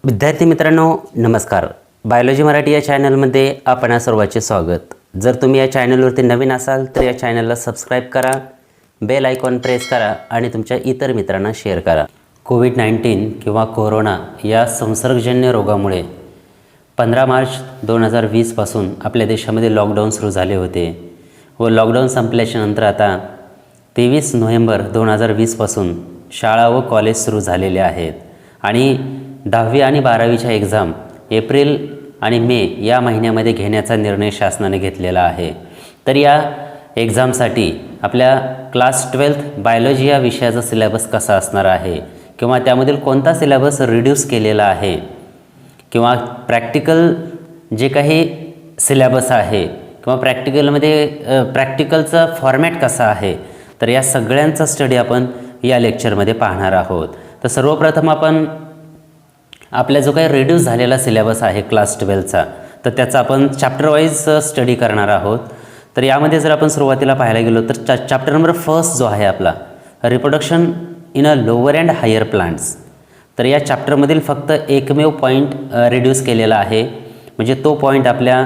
विद्यार्थी मित्रांनो नमस्कार. बायोलॉजी मराठी या चॅनलमध्ये आपणा सर्वांचे स्वागत. जर तुम्ही या चॅनलवरती नवीन असाल तर या चॅनलला सबस्क्राईब करा, बेल आयकॉन प्रेस करा आणि तुमच्या इतर मित्रांना शेअर करा. कोविड-19 किंवा कोरोना या संसर्गजन्य रोगामुळे 15 मार्च 2020 पासून आपल्या देशामध्ये लॉकडाऊन सुरू झाले होते व लॉकडाऊन संपल्याच्या नंतर आता 23 नोव्हेंबर 2020 पासून शाळा व कॉलेज सुरू झालेले आहेत आणि 10वी आणि 12वीच्या एक्झाम एप्रिल आणि मे या महिन्यामध्ये घेण्याचा निर्णय शासनाने घेतलेला आहे. तर या एक्झामसाठी आपल्या क्लास 12th बायोलॉजी या विषयाचा सिलेबस कसा असणार आहे किंवा त्यामधील कोणता सिलेबस रिड्यूस केलेला आहे किंवा प्रॅक्टिकल जे काही सिलेबस आहे किंवा प्रॅक्टिकलचा फॉर्मॅट कसा आहे, तर या सगळ्यांचा स्टडी आपण या लेक्चरमध्ये पाहणार आहोत. तर सर्वप्रथम आपण आपला जो काही रिड्यूस झालेला सिलेबस आहे क्लास 12चा तर त्याचा आपण चॅप्टर वाईज स्टडी करणार आहोत. तर यामध्ये जर आपण सुरुवातीला पाहायला गेलो तर चॅप्टर नंबर 1 जो आहे आपला reproduction in a lower and higher plants, तर या चॅप्टरमधील फक्त एकमेव पॉईंट रिड्यूस केलेला आहे. म्हणजे तो पॉईंट आपल्या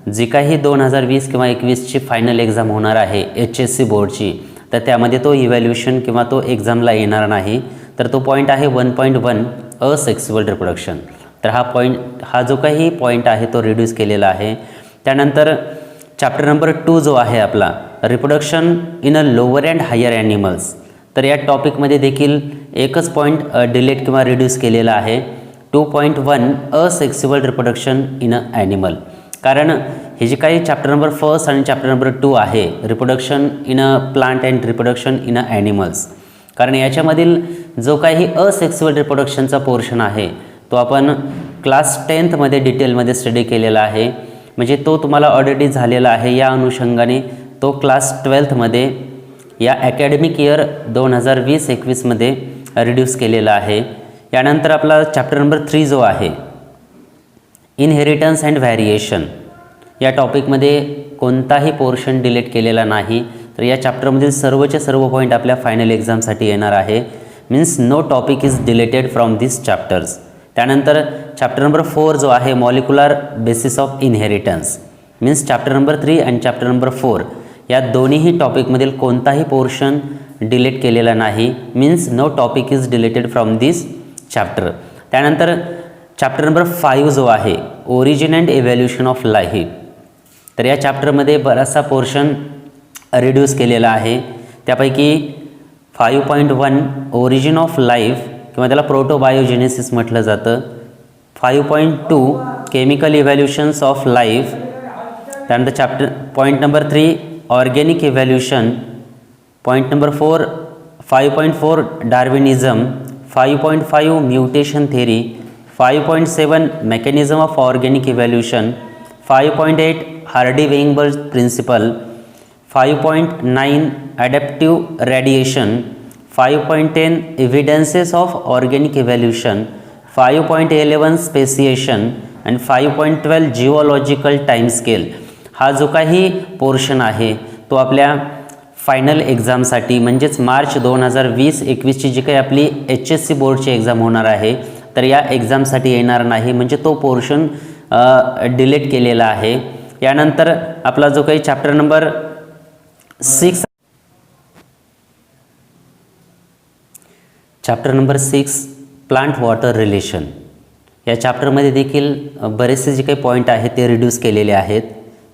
जी काही 2020 किंवा 21ची फायनल एक्झाम होणार आहे HSC बोर्डची, तर त्यामध्ये तो इव्हॅल्युएशन किंवा तो एक्झामला येणार नाही. तर तो पॉईंट आहे 1.1 असेक्सुअल रिप्रोडक्शन. तर हा जो काही पॉईंट आहे तो रिड्यूस केलेला आहे. त्यानंतर चॅप्टर नंबर 2 जो आहे आपला reproduction in a lower and higher animals, तर या टॉपिकमध्ये देखील एकच पॉईंट डिलीट किंवा रिड्यूस केलेला आहे 2.1 asexual reproduction in a animal. कारण हे जे काही चॅप्टर नंबर 1 आणि चॅप्टर नंबर 2 आहे reproduction in a plant and reproduction in a animals, कारण याच्यामधील जो काही असेक्सुअल रिप्रोडक्शनचा पोर्शन आहे तो आपण क्लास 10thमध्ये डिटेलमध्ये स्टडी केलेला आहे. म्हणजे तो तुम्हाला ऑलरेडी झालेला आहे. या अनुषंगाने तो क्लास 12thमध्ये या ॲकॅडमिक इयर 2020-21मध्ये रिड्यूस केलेला आहे. यानंतर आपला चॅप्टर नंबर 3 जो आहे इनहेरिटन्स अँड व्हॅरिएशन, या टॉपिकमध्ये कोणताही पोर्शन डिलीट केलेला नाही. तर या चॅप्टरमधील सर्वचे सर्व पॉईंट आपल्या फायनल एक्झामसाठी येणार आहे. Means no topic is deleted from this chapters. त्यानंतर चॅप्टर नंबर 4 जो आहे molecular basis of inheritance, means chapter number 3 आणि चॅप्टर नंबर 4 या दोन्हीही टॉपिकमधील कोणताही पोर्शन डिलीट केलेला नाही. Means no topic is deleted from this chapter. त्यानंतर चॅप्टर नंबर 5 जो आहे origin and evaluation of life, तर या चॅप्टरमध्ये बराचसा पोर्शन रिड्यूस केलेला आहे. त्यापैकी 5.1 ओरिजिन ऑफ लाईफ किंवा त्याला प्रोटोबायोजेनेसिस म्हटलं जातं, 5.2 केमिकल इव्हॅल्युशन्स ऑफ लाईफ, त्यानंतर chapter point number 3 organic evolution, point number 4 5.4 Darwinism, 5.5 mutation theory, 5.7 mechanism of organic evolution, 5.8 Hardy Weinberg principle, 5.9 adaptive radiation, 5.10 evidences of organic evolution, 5.11 speciation आणि 5.12 geological time scale. हा जो काही portion आहे तो आपल्या final एक्झामसाठी म्हणजेच मार्च 2020-21ची जी काही आपली HSC बोर्डची एक्झाम होणार आहे तर या एक्झामसाठी येणार नाही. म्हणजे तो पोर्शन डिलीट केलेला आहे. यानंतर आपला जो काही chapter number 6 plant water relation, या चॅप्टरमध्ये देखील बरेचसे जे काही पॉईंट आहेत ते रिड्यूस केलेले आहेत.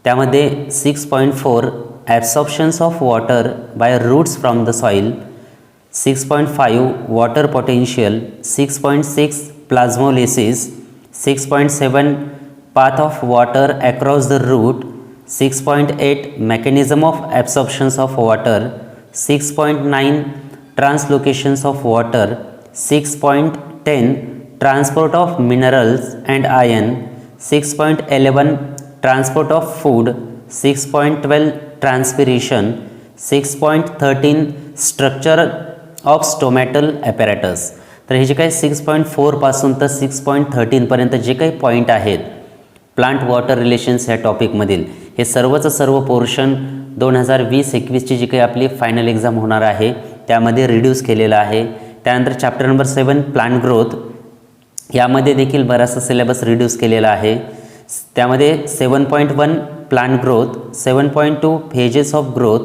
त्यामध्ये 6.4 absorptions of water by roots from the soil, 6.5 water potential, 6.6 plasmolysis, 6.7 path of water across the root, 6.8 mechanism of absorptions of water, 6.9 translocations of water, 6.10 transport of minerals and iron, 6.11 transport of food, 6.12 transpiration, 6.13 structure of stomatal apparatus. तर हे जे काही 6.4 पासून तर 6.13 पर्यंत जे काही point आहेत प्लांट वॉटर रिलेशन्स या टॉपिकमधील हे सर्वचं सर्व पोर्शन 2020-21ची जी काही आपली फायनल एक्झाम होणार आहे त्यामध्ये रिड्यूस केलेलं आहे. त्यानंतर चॅप्टर नंबर 7 प्लांट ग्रोथ, यामध्ये देखील बराचसा सिलेबस रिड्यूस केलेला आहे. त्यामध्ये 7.1 plant growth, 7.2 phases of growth,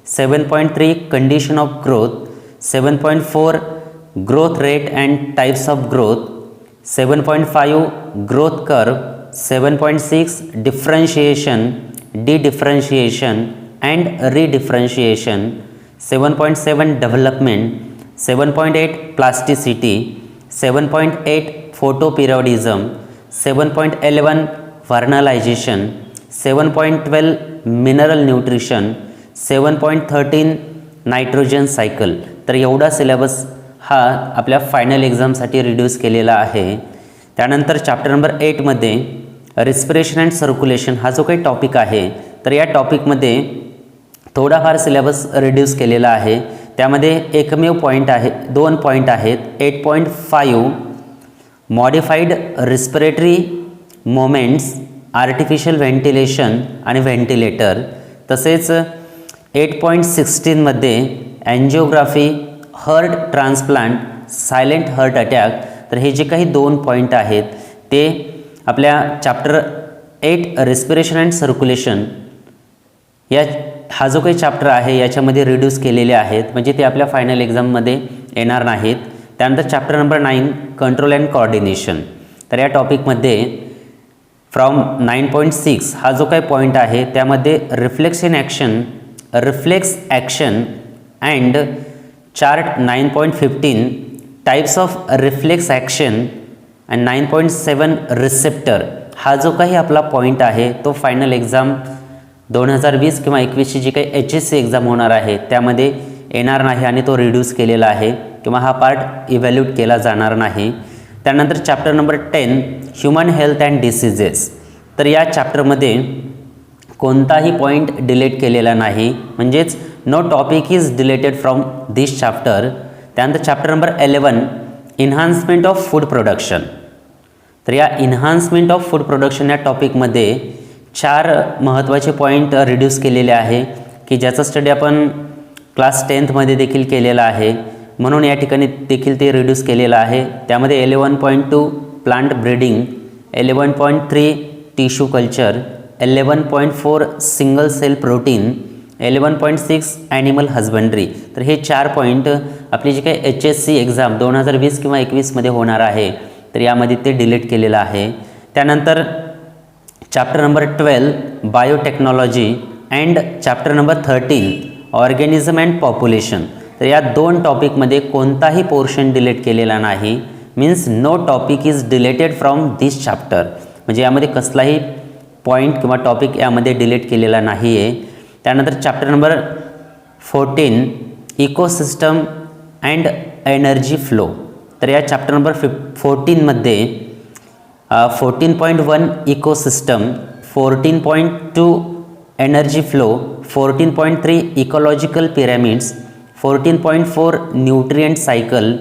7.3 condition of growth, 7.4 growth rate and types of growth, 7.5 growth curve, 7.6 differentiation, differentiation and redifferentiation, 7.7 development, 7.8 plasticity, 7.8 photoperiodism, 7.11 vernalization, 7.12 mineral nutrition, 7.13 nitrogen cycle. तर एवढा syllabus हा आपल्या final एक्झामसाठी reduce केलेला आहे. त्यानंतर chapter number 8मध्ये respiration and circulation हा जो काही टॉपिक आहे, तर या टॉपिकमध्ये थोडाफार सिलेबस रिड्यूस केलेला आहे. त्यामध्ये एकमेव पॉईंट आहे, 2 पॉईंट आहेत. 8.5 modified respiratory moments, artificial ventilation आणि व्हेंटिलेटर. तसेच 8.16 मध्ये angiography, heart transplant, silent heart attack. तर हे जे काही 2 पॉईंट आहेत ते आपल्या चॅप्टर 8 रिस्पिरेशन अँड सर्क्युलेशन हा जो काही चॅप्टर आहे याच्यामध्ये रिड्यूस केलेले आहेत, म्हणजे ते आपल्या फायनल एक्झाममध्ये येणार नाहीत. त्यानंतर chapter number 9 control and coordination. तर या टॉपिकमध्ये फ्रॉम 9.6 हा जो काही पॉईंट आहे त्यामध्ये reflex action and chart 9.15 types of reflex action and 9.7 receptor हा जो काही आपला पॉईंट आहे तो फायनल एक्झाम 2020 किंवा 21ची जी काही HSC एक्झाम होणार आहे त्यामध्ये येणार नाही आणि तो रिड्यूस केलेला आहे किंवा हा पार्ट इव्हॅल्यूट केला जाणार नाही. त्यानंतर chapter number 10 human health and diseases. तर या चॅप्टरमध्ये कोणताही पॉईंट डिलीट केलेला नाही, म्हणजेच no topic is deleted from this chapter. त्यानंतर chapter number 11 enhancement of food production. तर या इन्हान्समेंट ऑफ फूड प्रोडक्शन या टॉपिकमध्ये 4 महत्त्वाचे पॉईंट रिड्यूस केलेले आहे की ज्याचा स्टडी आपण क्लास 10मध्ये देखील केलेला आहे, म्हणून या ठिकाणी देखील ते रिड्यूस केलेलं आहे. त्यामध्ये 11.2 plant breeding, 11.3 tissue culture, 11.4 single cell protein, 11.6 animal husbandry. तर हे 4 पॉईंट आपली जी काही HSC एक्झाम 2020 किंवा 21मध्ये होणार आहे तर यामध्ये ते डिलीट केलेलं आहे. त्यानंतर chapter number 12 biotechnology and chapter number 13 organism and population. तर या 2 टॉपिकमध्ये कोणताही पोर्शन डिलीट केलेला नाही, means no topic is deleted from this chapter. म्हणजे यामध्ये कसलाही पॉईंट किंवा टॉपिक यामध्ये डिलीट केलेला नाही आहे. त्यानंतर chapter number 14 ecosystem and energy flow. तर या चॅप्टर नंबर 14मध्ये 14.1 ecosystem, 14.2 energy flow, 14.3 ecological pyramids, 14.4 nutrient cycle,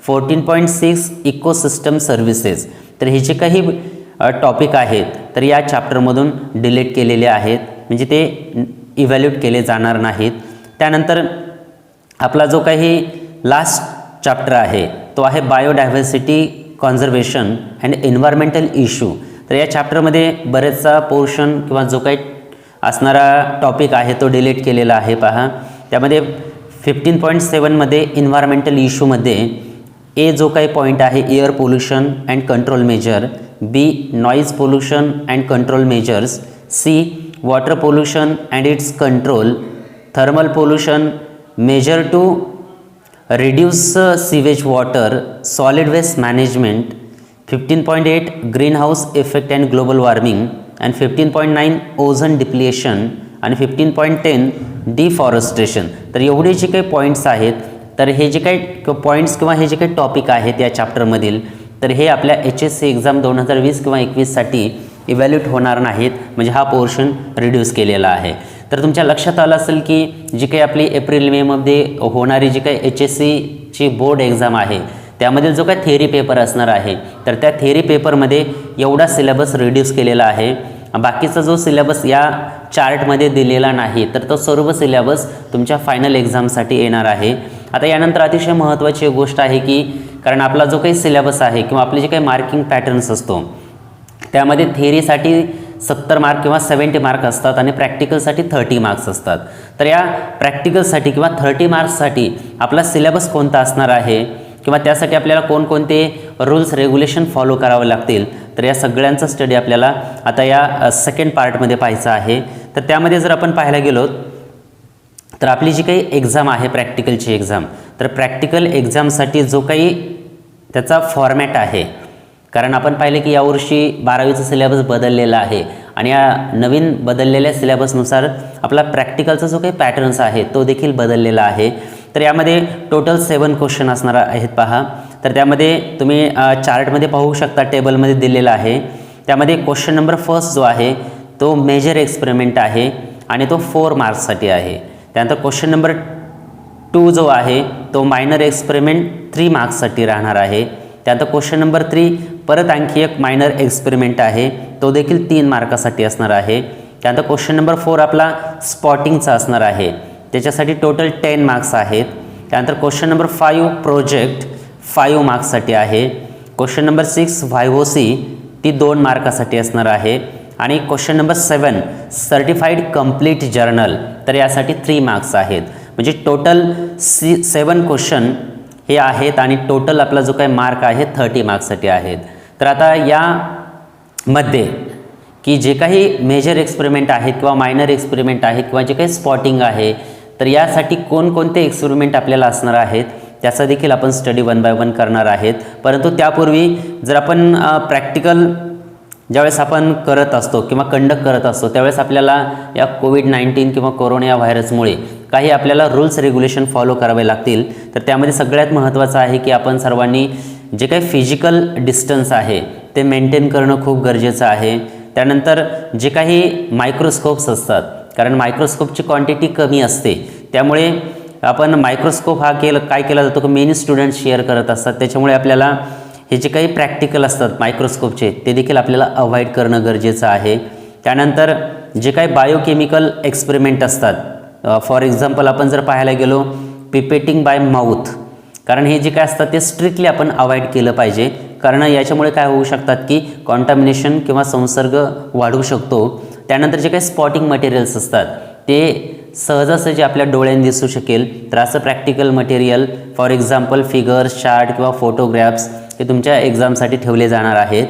14.6 ecosystem services. तर हे जे काही टॉपिक आहेत तर या चॅप्टरमधून डिलीट केलेले आहेत, म्हणजे ते इव्हॅल्यूट केले जाणार नाहीत. त्यानंतर आपला जो काही लास्ट चॅप्टर आहे तो आहे biodiversity conservation and environmental issue. तर या चॅप्टरमध्ये बरेचसा पोर्शन किंवा जो काही असणारा टॉपिक आहे तो डिलीट केलेला आहे. पहा त्यामध्ये 15.7मध्ये एन्व्हायरमेंटल इश्यूमध्ये ए जो काही पॉईंट आहे air pollution and control measure, B noise pollution and control measures, C water pollution and its control, thermal pollution measure to reduce sewage water, solid waste management, 15.8 green house effect and global warming and 15.9 ozone depletion आणि 15.10 deforestation. तर एवढे जे काही points आहेत तर हे जे काही पॉईंट्स किंवा हे जे काही टॉपिक आहेत या चॅप्टरमधील तर हे आपल्या HSC एक्झाम 2020 किंवा 21साठी इव्हॅल्यूट होणार नाहीत, म्हणजे हा पोर्शन रिड्यूस केलेला आहे. तर तुमच्या लक्षात आलं असेल की जी काही आपली एप्रिल मेमध्ये होणारी जी काही HSCची बोर्ड एक्झाम आहे त्यामधील जो काही थेअरी पेपर असणार आहे तर त्या थेअरी पेपरमध्ये एवढा सिलेबस रिड्यूस केलेला आहे. बाकीचा जो सिलेबस या चार्टमध्ये दिलेला नाही तर तो सर्व सिलेबस तुमच्या फायनल एक्झामसाठी येणार आहे. आता यानंतर अतिशय महत्त्वाची गोष्ट आहे की कारण आपला जो काही सिलेबस आहे किंवा आपले जे काही मार्किंग पॅटर्न्स असतो त्यामध्ये थिअरीसाठी 70 मार्क किंवा 70 मार्क असतात आणि प्रॅक्टिकलसाठी 30 मार्क्स असतात. तर या प्रॅक्टिकलसाठी किंवा 30 मार्क्ससाठी आपला सिलेबस कोणता असणार आहे किंवा त्यासाठी आपल्याला कोणकोणते रूल्स रेग्युलेशन फॉलो करावे लागतील, तर या सगळ्यांचा स्टडी आपल्याला आता या सेकंड पार्टमध्ये पाहायचा आहे. तर त्यामध्ये जर आपण पाहायला गेलो तर आपली जी काही एक्झाम आहे प्रॅक्टिकलची एक्झाम, तर प्रॅक्टिकल एक्झामसाठी जो काही त्याचा फॉर्मॅट आहे, कारण आपण पाहिले की यावर्षी 12वीचा सिलेबस बदललेला आहे आणि या नवीन बदललेल्या सिलेबसनुसार आपला प्रॅक्टिकलचा जो काही पॅटर्न्स आहे तो देखील बदललेला आहे. तर यामध्ये टोटल 7 क्वेश्चन असणार आहेत पहा. तर त्यामध्ये तुम्ही चार्टमध्ये पाहू शकता, टेबलमध्ये दिलेला आहे. त्यामध्ये क्वेश्चन नंबर फर्स्ट जो आहे तो मेजर एक्सपेरिमेंट आहे आणि तो 4 मार्क्ससाठी आहे. त्यानंतर क्वेश्चन नंबर 2 जो आहे तो मायनर एक्सपेरिमेंट 3 मार्क्ससाठी राहणार आहे. त्यानंतर क्वेश्चन नंबर 3 परत आणखी एक मायनर एक्सपेरिमेंट आहे, तो देखील 3 मार्कासाठी असणार आहे. त्यानंतर क्वेश्चन नंबर 4 आपला स्पॉटिंगचा असणार आहे, त्याच्यासाठी टोटल 10 मार्क्स आहेत. त्यानंतर क्वेश्चन नंबर 5 प्रोजेक्ट 5 मार्क्ससाठी आहे. क्वेश्चन नंबर 6 व्हायवोसी ती 2 मार्कासाठी असणार आहे. आणि question number 7 certified complete journal, तर यासाठी 3 मार्क्स आहेत. म्हणजे टोटल 7 क्वेश्चन हे आहेत आणि टोटल आपला जो काही मार्क आहे 30 मार्क्ससाठी आहेत. तर आता यामध्ये की जे काही मेजर एक्सपेरिमेंट आहेत किंवा मायनर एक्सपेरिमेंट आहेत किंवा जे काही स्पॉटिंग आहे, तर यासाठी कोणकोणते एक्सपेरिमेंट आपल्याला असणार आहेत त्याचा देखील आपण स्टडी 1 बाय 1 करणार आहेत. परंतु त्यापूर्वी जर आपण प्रॅक्टिकल ज्यावेळेस आपण करत असतो किंवा कंडक्ट करत असतो त्यावेळेस आपल्याला या कोविड-19 किंवा कोरोना या व्हायरसमुळे काही आपल्याला रूल्स रेग्युलेशन फॉलो करावे लागतील. तर त्यामध्ये सगळ्यात महत्त्वाचं आहे की आपण सर्वांनी जे काही फिजिकल डिस्टन्स आहे ते मेंटेन करणं खूप गरजेचं आहे. त्यानंतर जे काही मायक्रोस्कोप्स असतात, कारण मायक्रोस्कोपची क्वांटिटी कमी असते, त्यामुळे आपण मायक्रोस्कोप हा काय केला जातो की मेनी स्टुडंट्स शेअर करत असतात, त्याच्यामुळे आपल्याला हे जे काही प्रॅक्टिकल असतात मायक्रोस्कोपचे ते देखील आपल्याला अवॉइड करणं गरजेचं आहे. त्यानंतर जे काही बायोकेमिकल एक्सपेरिमेंट असतात, फॉर एक्झाम्पल आपण जर पाहायला गेलो पिपेटिंग बाय माउथ, कारण हे जे काय असतात ते स्ट्रिक्टली आपण अवॉइड केलं पाहिजे, कारण याच्यामुळे काय होऊ शकतात की कॉन्टॅमिनेशन किंवा संसर्ग वाढू शकतो. त्यानंतर जे काही स्पॉटिंग मटेरियल्स असतात ते सहजासहजी आपल्या डोळ्यांनी दिसू शकेल, तर असं practical material for example figures, chart किंवा फोटोग्राफ्स हे तुमच्या एक्झामसाठी ठेवले जाणार आहेत.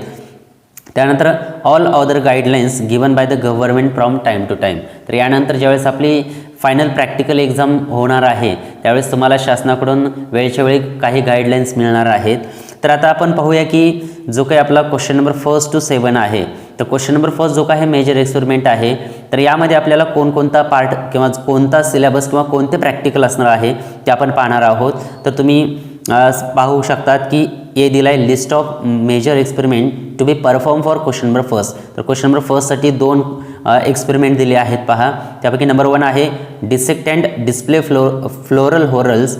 त्यानंतर all other guidelines given by the government from time to time. तर यानंतर ज्यावेळेस आपली फायनल प्रॅक्टिकल एक्झाम होणार आहे त्यावेळेस तुम्हाला शासनाकडून वेळच्या वेळी काही गाईडलाईन्स मिळणार आहेत. तर आता आपण पाहूया की जो काही आपला क्वेश्चन नंबर 1 to 7 आहे, तर क्वेश्चन नंबर 1 जो काही मेजर एक्सपेरिमेंट आहे, तर यामध्ये आपल्याला कोणकोणता पार्ट किंवा कोणता सिलेबस किंवा कोणते प्रॅक्टिकल असणार आहे ते आपण पाहणार आहोत. तर तुम्ही पाहू शकतात की ए दिला आहे list of major experiment to be perform for question number 1. तर क्वेश्चन नंबर 1 साठी 2 एक्सपेरिमेंट दिले आहेत पहा. त्यापैकी नंबर 1 आहे dissect and display floral whorls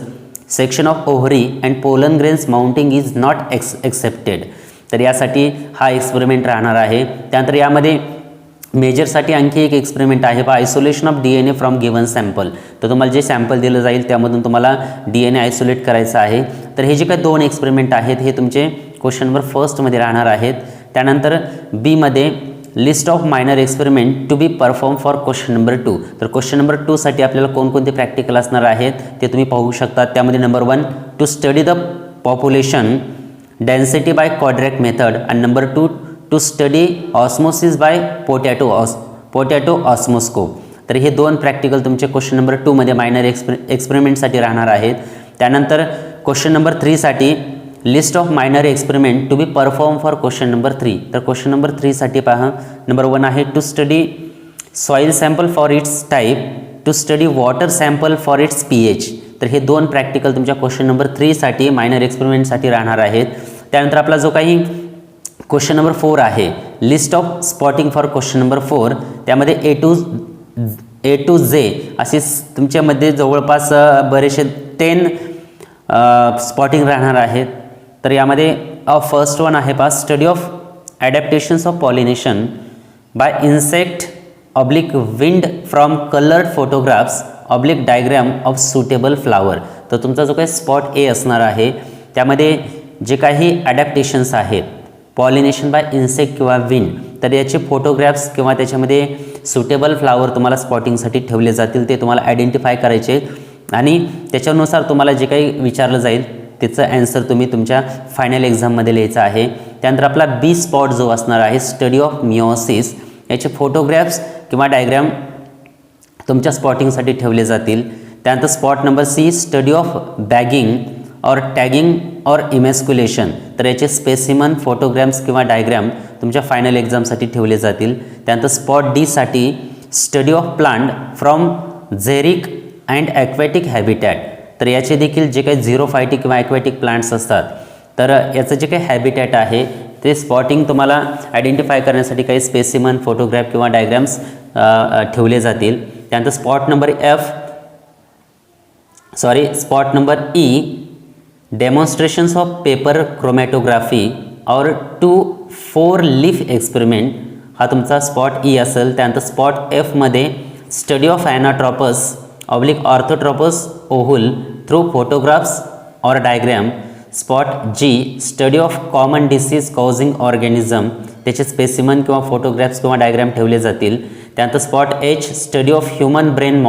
section of ovary and pollen grains mounting is not accepted. तर यासाठी हा एक्सपेरिमेंट राहणार आहे. त्यानंतर यामध्ये मेजरसाठी आणखी एक एक्सपेरिमेंट आहे पहा, isolation of DNA from given sample. तर तुम्हाला जे सॅम्पल दिलं जाईल त्यामधून तुम्हाला DNA आयसोलेट करायचं आहे. तर हे जे काही 2 एक्सपेरिमेंट आहेत हे तुमचे क्वेश्चन नंबर 1 मध्ये राहणार आहेत. त्यानंतर बीमध्ये list of minor experiment to be perform for question number 2. तर क्वेश्चन नंबर 2 साठी आपल्याला कोणकोणते प्रॅक्टिकल असणार आहेत ते तुम्ही पाहू शकता. त्यामध्ये number 1 to study the population density by quadrat method आणि number 2 to study osmosis by potato osmoscope. तर हे 2 प्रॅक्टिकल तुमचे क्वेश्चन नंबर 2 मध्ये मायनर एक्सपेरिमेंटसाठी राहणार आहेत. त्यानंतर क्वेश्चन नंबर 3 साठी list of minor experiment to be perform for question number 3. तर क्वेश्चन नंबर 3 साठी पहा, नंबर 1 आहे to study soil sample for its type, to study water sample for its pH. तर हे 2 प्रॅक्टिकल तुमच्या क्वेश्चन नंबर 3 साठी minor एक्सपेरिमेंटसाठी राहणार आहेत. त्यानंतर आपला जो काही क्वेश्चन नंबर 4 आहे list of spotting for question number 4, त्यामध्ये A to Z असे तुमच्यामध्ये जवळपास बरेचसे 10 स्पॉटिंग राहणार आहेत. तर यामध्ये फर्स्ट वन आहे पहा, study of adaptations of pollination by insect oblique wind from coloured photographs oblique diagram of suitable flower. तर तुमचा जो काही स्पॉट ए असणार आहे त्यामध्ये जे काही ॲडॅप्टेशन्स आहेत, पॉलिनेशन बाय इन्सेक्ट किंवा विंड, तर याचे फोटोग्राफ्स किंवा त्याच्यामध्ये सुटेबल फ्लावर तुम्हाला स्पॉटिंगसाठी ठेवले जातील, ते तुम्हाला आयडेंटिफाय करायचे आणि त्याच्यानुसार तुम्हाला जे काही विचारलं जाईल त्याचं ॲन्सर तुम्ही तुमच्या फायनल एक्झाममध्ये लिहायचं आहे. त्यानंतर आपला बी स्पॉट जो असणार आहे, स्टडी ऑफ मिओसिस, याचे फोटोग्राफ्स किंवा डायग्राम तुमच्या स्पॉटिंगसाठी ठेवले जातील. त्यानंतर spot number C, study of bagging और टॅगिंग और इमॅस्क्युलेशन, तर याचे स्पेसिमन, फोटोग्राम्स किंवा डायग्राम तुमच्या फायनल एक्झामसाठी ठेवले जातील. त्यानंतर स्पॉट डीसाठी study of plant from xeric and aquatic habitat, तर याचे देखील जे काही झिरोफायटिक किंवा ॲक्वॅटिक प्लांट्स असतात तर याचं जे काही हॅबिटॅट आहे ते स्पॉटिंग तुम्हाला आयडेंटिफाय करण्यासाठी काही स्पेसिमन, फोटोग्राफ किंवा डायग्राम्स ठेवले जातील. त्यानंतर spot number E, demonstrations of paper chromatography और 2-4 लीफ एक्सपेरिमेंट, हा तुमचा स्पॉट ई असेल. त्यानंतर स्पॉट एफमध्ये study of anatropous orthotropous ovule through photographs और diagram. Spot G, study of common disease causing organism, त्याचे स्पेसिमन किंवा फोटोग्राफ्स किंवा डायग्राम ठेवले जातील. त्यानंतर spot H, study of human brain,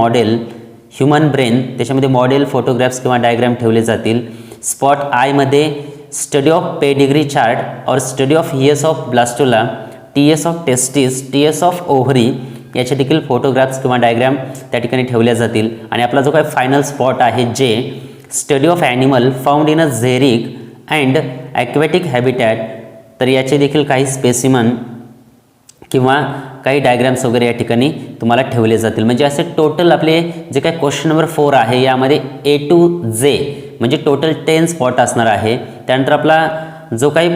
त्याच्यामध्ये मॉडेल, फोटोग्राफ्स किंवा डायग्राम ठेवले जातील. स्पॉट आयमध्ये स्टडी ऑफ पेडिग्री चार्ट और study of ES of blastula, TS of testis, TS of ovary, याचे देखील फोटोग्राफ्स किंवा डायग्राम त्या ठिकाणी ठेवल्या जातील. आणि आपला जो काही फायनल स्पॉट आहे J, study of animal found in a xeric and aquatic habitat, तर याचे देखील काही स्पेसिमन किंवा काही डायग्राम्स वगैरे या ठिकाणी तुम्हाला ठेवले जातील. म्हणजे असे टोटल आपले जे काही क्वेश्चन नंबर 4 आहे यामध्ये A to Z म्हणजे टोटल 10 स्पॉट असणार आहे. त्यानंतर आपला जो काही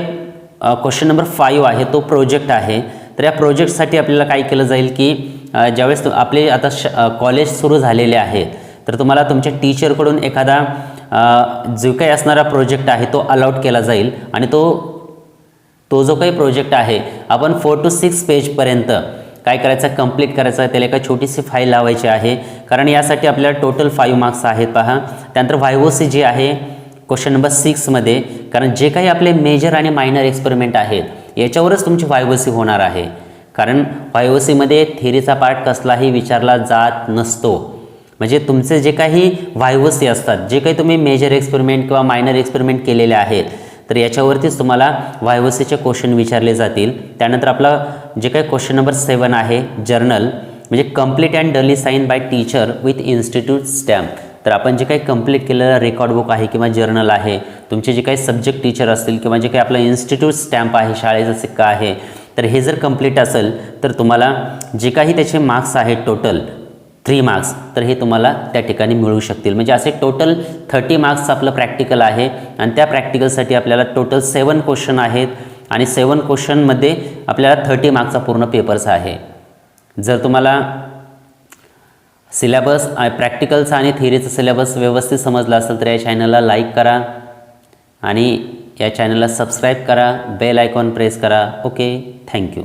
क्वेश्चन नंबर 5 आहे तो प्रोजेक्ट आहे. तर या प्रोजेक्टसाठी आपल्याला काय केलं जाईल की ज्यावेळेस आपले आता कॉलेज सुरू झालेले आहेत तर तुम्हाला तुमच्या टीचरकडून एखादा जो काही असणारा प्रोजेक्ट आहे तो अलॉट केला जाईल आणि तो जो काही प्रोजेक्ट आहे आपण 4 to 6 पेजपर्यंत काय करायचं, कंप्लीट करायचं. त्याला एका छोटीशी फाईल लावायची आहे, कारण यासाठी आपल्याला टोटल 5 मार्क्स आहेत पहा. त्यानंतर वायओसी जी आहे क्वेश्चन नंबर 6मध्ये, कारण जे काही आपले मेजर आणि मायनर एक्सपेरिमेंट आहेत याच्यावरच तुमची वायओसी होणार आहे. कारण वायओसीमध्ये थेरीचा पार्ट कसलाही विचारला जात नसतो. म्हणजे तुमचे जे काही वायओसी असतात, जे काही तुम्ही मेजर एक्सपेरिमेंट किंवा मायनर एक्सपेरिमेंट केलेले आहेत तर याच्यावरतीच तुम्हाला वायओसीचे क्वेश्चन विचारले जातील. त्यानंतर आपला जे काही क्वेश्चन नंबर 7 आहे जर्नल, म्हणजे complete and duly sign by teacher with institute stamp. तर आपण जे काही कंप्लीट केलेलं रेकॉर्ड बुक आहे किंवा जर्नल आहे, तुमचे जे काही सब्जेक्ट टीचर असतील किंवा जे काही आपला इन्स्टिट्यूट स्टॅम्प आहे, शाळेचा सिक्का आहे, तर हे जर कंप्लीट असेल तर तुम्हाला जे काही त्याचे मार्क्स आहेत टोटल 3 मार्क्स, तर हे तुम्हाला त्या ठिकाणी मिळू शकतील. म्हणजे असे टोटल 30 मार्क्स आपलं प्रॅक्टिकल आहे आणि त्या प्रॅक्टिकलसाठी आपल्याला टोटल 7 क्वेश्चन आहेत आणि 7 क्वेश्चनमध्ये आपल्याला 30 मार्क्सचा पूर्ण पेपर्स आहे. जर तुम्हाला सिलेबस प्रॅक्टिकलचा आणि थिअरीचा सिलेबस व्यवस्थित समजला असेल तर या चॅनलला लाईक करा आणि या चॅनलला सबस्क्राईब करा, बेल आयकॉन प्रेस करा. Okay, thank you.